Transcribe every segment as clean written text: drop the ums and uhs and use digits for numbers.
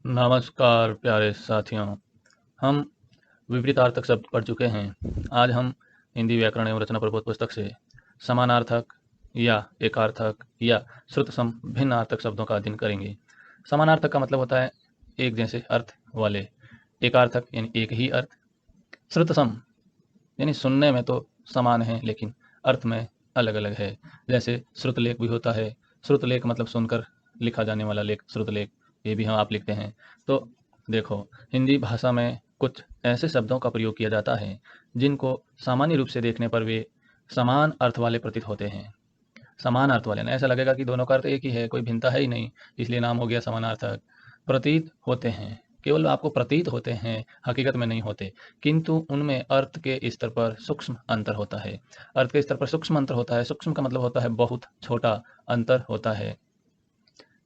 नमस्कार प्यारे साथियों। हम विपरीतार्थक शब्द पढ़ चुके हैं। आज हम हिंदी व्याकरण एवं रचना प्रबोध पुस्तक से समानार्थक या एकार्थक या श्रुतसम भिन्नार्थक शब्दों का अध्ययन करेंगे। समानार्थक का मतलब होता है एक जैसे अर्थ वाले, एकार्थक यानी एक ही अर्थ, श्रुतसम यानी सुनने में तो समान है लेकिन अर्थ में अलग अलग है। जैसे श्रुतलेख भी होता है। श्रुतलेख मतलब सुनकर लिखा जाने वाला लेख, श्रुतलेख, ये भी हम आप लिखते हैं। तो देखो, हिंदी भाषा में कुछ ऐसे शब्दों का प्रयोग किया जाता है जिनको सामान्य रूप से देखने पर वे समान अर्थ वाले प्रतीत होते हैं। समान अर्थ वाले ना, ऐसा लगेगा कि दोनों का अर्थ एक ही है, कोई भिन्नता है ही नहीं, इसलिए नाम हो गया समानार्थक। प्रतीत होते हैं, केवल आपको प्रतीत होते हैं, हकीकत में नहीं होते, किंतु उनमें अर्थ के स्तर पर सूक्ष्म अंतर होता है। अर्थ के स्तर पर सूक्ष्म अंतर होता है। सूक्ष्म का मतलब होता है बहुत छोटा अंतर होता है।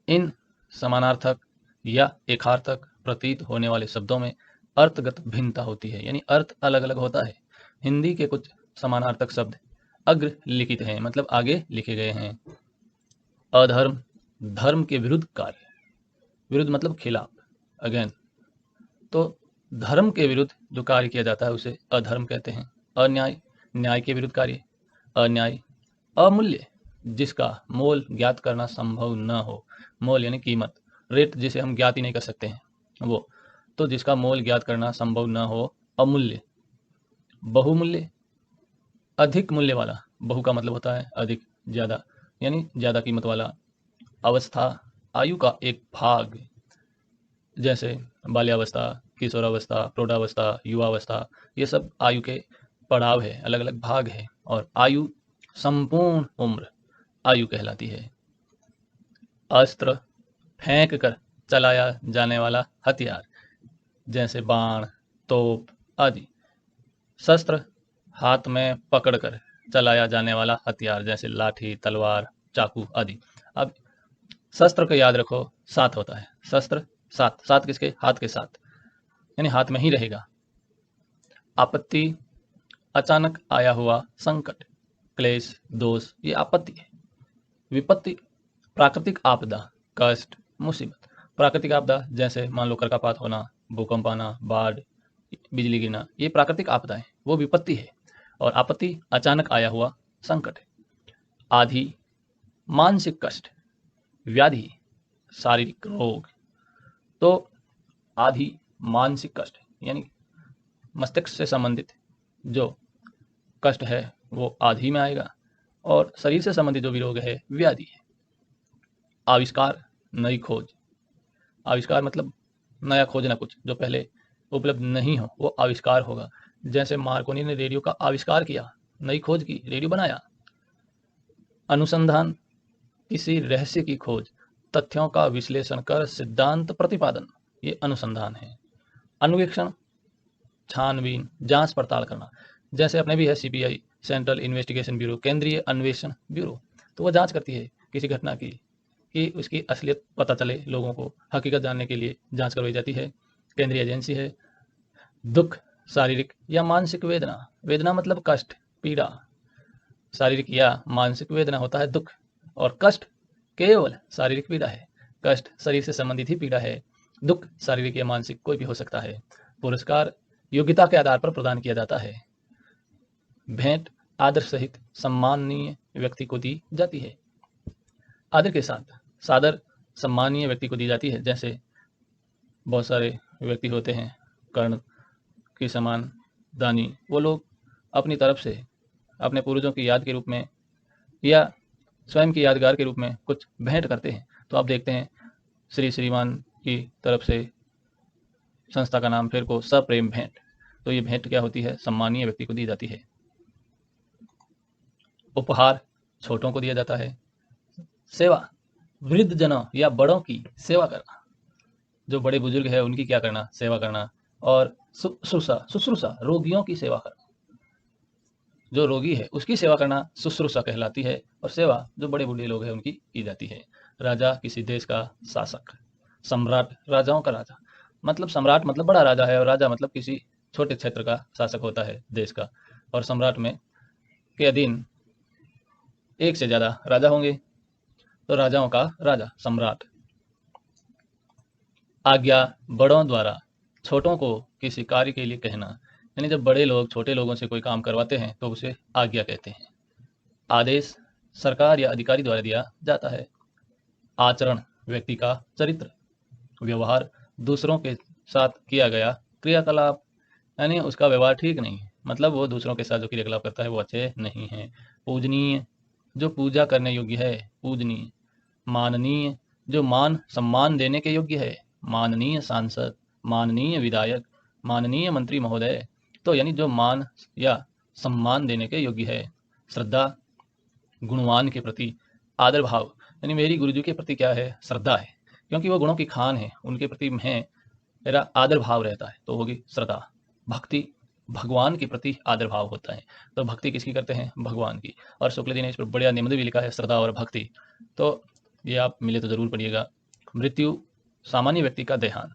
इन समानार्थक या एकार्थक प्रतीत होने वाले शब्दों में अर्थगत भिन्नता होती है, यानी अर्थ अलग अलग होता है। हिंदी के कुछ समानार्थक शब्द अग्र लिखित हैं, मतलब आगे लिखे गए हैं। अधर्म, धर्म के विरुद्ध कार्य, विरुद्ध मतलब खिलाफ, अगेन। तो धर्म के विरुद्ध जो कार्य किया जाता है उसे अधर्म कहते हैं। अन्याय, न्याय के विरुद्ध कार्य, अन्याय। अमूल्य, जिसका मोल ज्ञात करना संभव न हो, मोल यानी कीमत, रेट जिसे हम ज्ञात ही नहीं कर सकते हैं वो, तो जिसका मोल ज्ञात करना संभव न हो, अमूल्य। बहुमूल्य, अधिक मूल्य वाला, बहु का मतलब होता है अधिक, ज्यादा, यानी ज्यादा कीमत वाला। अवस्था, आयु का एक भाग, जैसे बाल्यावस्था, किशोरावस्था, प्रौढ़ावस्था, युवावस्था, ये सब आयु के पड़ाव है, अलग अलग भाग है। और आयु, संपूर्ण उम्र आयु कहलाती है। अस्त्र, फेंक कर चलाया जाने वाला हथियार, जैसे बाण, तोप आदि। शस्त्र, हाथ में पकड़कर चलाया जाने वाला हथियार, जैसे लाठी, तलवार, चाकू आदि। अब शस्त्र को याद रखो, साथ होता है शस्त्र, साथ, साथ किसके, हाथ के साथ, यानी हाथ में ही रहेगा। आपत्ति, अचानक आया हुआ संकट, क्लेश, दोष, ये आपत्ति है। विपत्ति, प्राकृतिक आपदा, कष्ट, मुसीबत। प्राकृतिक आपदा जैसे मान लो कर्कापात होना, भूकंप आना, बाढ़, बिजली गिरना, ये प्राकृतिक आपदा है, वो विपत्ति है। और आपत्ति अचानक आया हुआ संकट है। आधि, मानसिक कष्ट, व्याधि, शारीरिक रोग। तो आधि मानसिक कष्ट यानी मस्तिष्क से संबंधित जो कष्ट है वो आधि में आएगा, और शरीर से संबंधित जो भी रोग है व्याधि है। आविष्कार, नई खोज, आविष्कार मतलब नया खोजना, कुछ जो पहले उपलब्ध नहीं हो वो आविष्कार होगा। जैसे मार्कोनी ने रेडियो का आविष्कार किया, नई खोज की, रेडियो बनाया। अनुसंधान, किसी रहस्य की खोज, तथ्यों का विश्लेषण कर सिद्धांत प्रतिपादन, ये अनुसंधान है। अन्वेषण, छानबीन, जांच पड़ताल करना, जैसे अपने भी है सीबीआई, सेंट्रल इन्वेस्टिगेशन ब्यूरो, केंद्रीय अन्वेषण ब्यूरो, तो वो जांच करती है किसी घटना की, कि उसकी असलियत पता चले, लोगों को हकीकत जानने के लिए जांच करवाई जाती है, केंद्रीय एजेंसी है। दुख, शारीरिक या मानसिक वेदना, वेदना मतलब कष्ट, पीड़ा, शारीरिक या मानसिक वेदना होता है दुख, और कष्ट केवल शारीरिक पीड़ा है। कष्ट शरीर से संबंधित ही पीड़ा है, दुख शारीरिक या मानसिक कोई भी हो सकता है। पुरस्कार, योग्यता के आधार पर प्रदान किया जाता है। भेंट, आदर सहित सम्माननीय व्यक्ति को दी जाती है। आदर के साथ सादर सम्मानीय व्यक्ति को दी जाती है। जैसे बहुत सारे व्यक्ति होते हैं कर्ण के समान दानी, वो लोग अपनी तरफ से अपने पूर्वजों की याद के रूप में या स्वयं की यादगार के रूप में कुछ भेंट करते हैं। तो आप देखते हैं श्री श्रीमान की तरफ से संस्था का नाम फिर को सप्रेम भेंट, तो ये भेंट क्या होती है, सम्मानीय व्यक्ति को दी जाती है। उपहार, छोटों को दिया जाता है। सेवा, वृद्ध जनों या बड़ों की सेवा करना, जो बड़े बुजुर्ग है उनकी क्या करना, सेवा करना। और शुश्रूषा, शुश्रूषा रोगियों की सेवा करना, जो रोगी है उसकी सेवा करना शुश्रूषा कहलाती है, और सेवा जो बड़े बूढ़े लोग हैं उनकी की जाती है। राजा, किसी देश का शासक। सम्राट, राजाओं का राजा, मतलब सम्राट मतलब बड़ा राजा है, और राजा मतलब किसी छोटे क्षेत्र का शासक होता है देश का। और सम्राट में के अधीन एक से ज्यादा राजा होंगे, तो राजाओं का राजा सम्राट। आज्ञा बड़ों द्वारा छोटों को किसी कार्य के लिए कहना, यानी जब बड़े लोग छोटे लोगों से कोई काम करवाते हैं तो उसे आज्ञा कहते हैं। आदेश सरकार या अधिकारी द्वारा दिया जाता है। आचरण व्यक्ति का चरित्र। व्यवहार दूसरों के साथ किया गया क्रियाकलाप, यानी उसका व्यवहार ठीक नहीं है, मतलब वो दूसरों के साथ जो क्रियाकलाप करता है वो अच्छे नहीं है। पूजनीय जो पूजा करने योग्य है, पूजनीय। माननीय जो मान सम्मान देने के योग्य है, माननीय सांसद, माननीय विधायक, माननीय मंत्री महोदय, तो यानी जो मान या सम्मान देने के योग्य है। श्रद्धा गुणवान के प्रति आदर भाव, यानी मेरी गुरुजी के प्रति क्या है, श्रद्धा है, क्योंकि वो गुणों की खान है, उनके प्रति मैं मेरा आदर भाव रहता है, तो होगी श्रद्धा। भक्ति भगवान के प्रति आदर भाव होता है, तो भक्ति किसकी करते हैं, भगवान की। और शुक्ल जी ने इस पर बढ़िया निबंध भी लिखा है, श्रद्धा और भक्ति, तो ये आप मिले तो जरूर पढ़िएगा। मृत्यु सामान्य व्यक्ति का देहांत,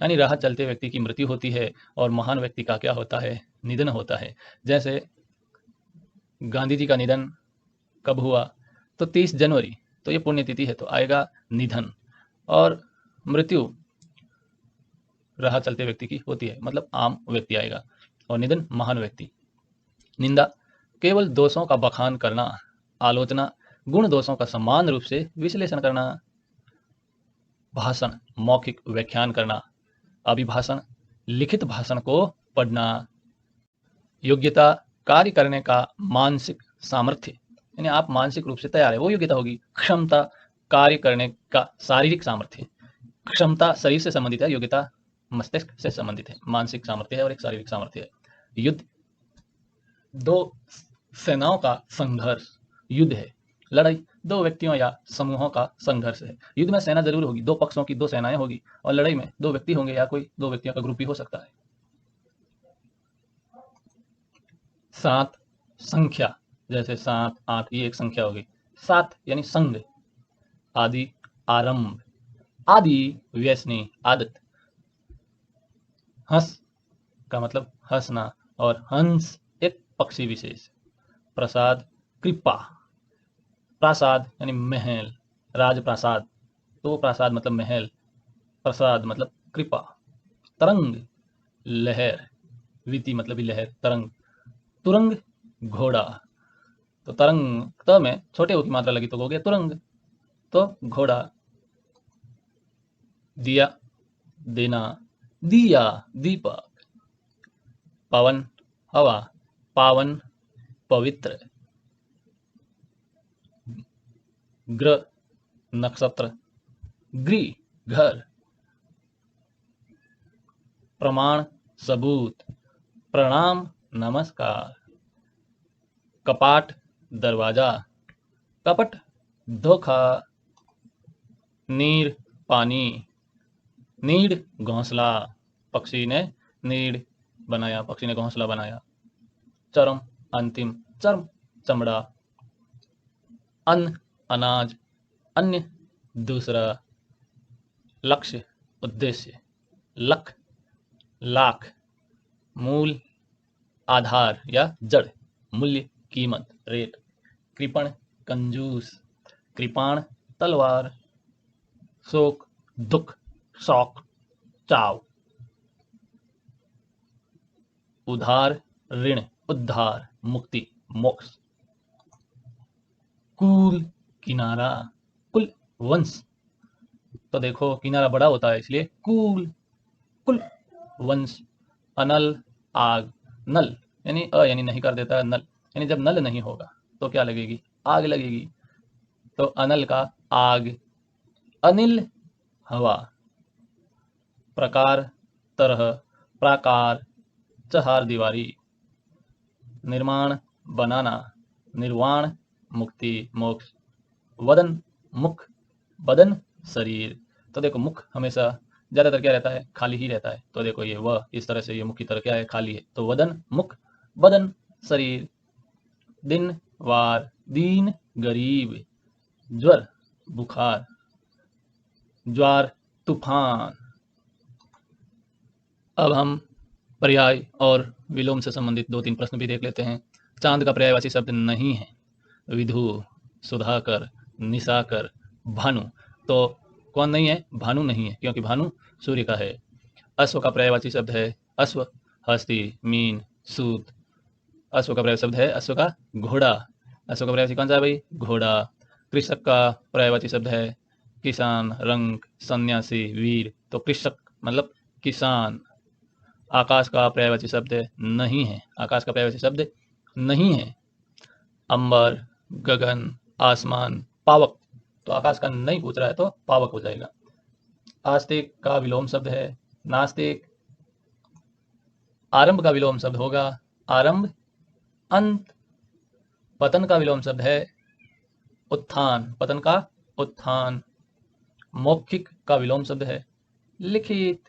यानी राह चलते व्यक्ति की मृत्यु होती है, और महान व्यक्ति का क्या होता है, निधन होता है। जैसे गांधी जी का निधन कब हुआ, तो 30 जनवरी, तो ये पुण्यतिथि है, तो आएगा निधन। और मृत्यु राह चलते व्यक्ति की होती है, मतलब आम व्यक्ति आएगा, और निधन महान व्यक्ति। निंदा केवल दोषों का बखान करना, आलोचना गुण दोषों का समान रूप से विश्लेषण करना। भाषण मौखिक व्याख्यान करना। अभिभाषण लिखित भाषण को पढ़ना। योग्यता कार्य करने का मानसिक सामर्थ्य, यानी आप मानसिक रूप से तैयार है, वो योग्यता होगी। क्षमता कार्य करने का शारीरिक सामर्थ्य, क्षमता शरीर से संबंधित है, योग्यता मस्तिष्क से संबंधित है, मानसिक सामर्थ्य है और एक शारीरिक सामर्थ्य है। युद्ध दो सेनाओं का संघर्ष, युद्ध है। लड़ाई दो व्यक्तियों या समूहों का संघर्ष है। युद्ध में सेना जरूर होगी, दो पक्षों की दो सेनाएं होगी, और लड़ाई में दो व्यक्ति होंगे या कोई दो व्यक्तियों का ग्रुप भी हो सकता है। 7 संख्या, जैसे 7 8 ये एक संख्या होगी। 7 यानी संग। आदि आरंभ, आदि व्यसनी आदत। हंस का मतलब हंसना, और हंस एक पक्षी विशेष। प्रसाद कृपा। प्रासाद यानी महल, राजप्रासाद, तो प्रासाद मतलब महल, प्रसाद मतलब कृपा। तरंग लहर, वीति मतलब भी लहर, तरंग। तुरंग घोड़ा, तो तरंग त में छोटे ओ की मात्रा लगी तो हो गया तुरंग, तो घोड़ा। दिया देना, दिया दीपक। पवन हवा, पावन पवित्र। ग्रह नक्षत्र, गृह घर। प्रमाण सबूत, प्रणाम नमस्कार। कपाट दरवाजा, कपट धोखा। नीर पानी, नीड़ घोंसला, पक्षी ने नीड़ बनाया, पक्षी ने घोंसला बनाया। चरम अंतिम, चर्म चमड़ा। अन्न अनाज, अन्य दूसरा। लक्ष्य उद्देश्य, लख लाख। मूल आधार या जड़, मूल्य कीमत रेट। कृपण कंजूस, कृपाण तलवार। शोक दुख, शौक चाव। उधार ऋण, उद्धार मुक्ति मोक्ष। कुल किनारा, कुल वंश, तो देखो किनारा बड़ा होता है इसलिए कुल, कुल वंश। अनल आग, नल यानी यानी नहीं कर देता है नल, यानी जब नल नहीं होगा तो क्या लगेगी, आग लगेगी, तो अनल का आग। अनिल हवा। प्रकार तरह, प्राकार चहार दीवारी। निर्माण बनाना, निर्वाण मुक्ति मोक्ष। वदन मुख, बदन शरीर, तो देखो मुख हमेशा ज्यादातर क्या रहता है, खाली ही रहता है, तो देखो ये वह इस तरह से ये मुख की तरह क्या है, खाली है, तो वदन मुख बदन शरीर। दिन वार, दीन गरीब। ज्वर बुखार, ज्वार तूफान। अब हम पर्याय और विलोम से संबंधित 2-3 प्रश्न भी देख लेते हैं। चांद का पर्यायवाची शब्द नहीं है। विधु, सुधाकर, निशाकर, भानु, तो कौन नहीं है, भानु नहीं है, क्योंकि भानु सूर्य का है। अश्व का पर्यायवाची शब्द है अश्व, हस्ती, मीन, सूत। अश्व का पर्याय शब्द है अश्व का घोड़ा। अश्व का पर्यायवाची कौन सा है भाई? घोड़ा। कृषक का पर्यायवाची शब्द है किसान, रंग, सन्यासी, वीर। तो कृषक मतलब किसान। आकाश का पर्यायवाची शब्द नहीं है। आकाश का पर्यायवाची शब्द नहीं है। अंबर, गगन, आसमान, पावक। तो आकाश का नहीं पूछ रहा है तो पावक हो जाएगा। आस्तिक का विलोम शब्द है नास्तिक। आरंभ का विलोम शब्द होगा आरंभ, अंत। पतन का विलोम शब्द है उत्थान, पतन का उत्थान। मौखिक का विलोम शब्द है लिखित।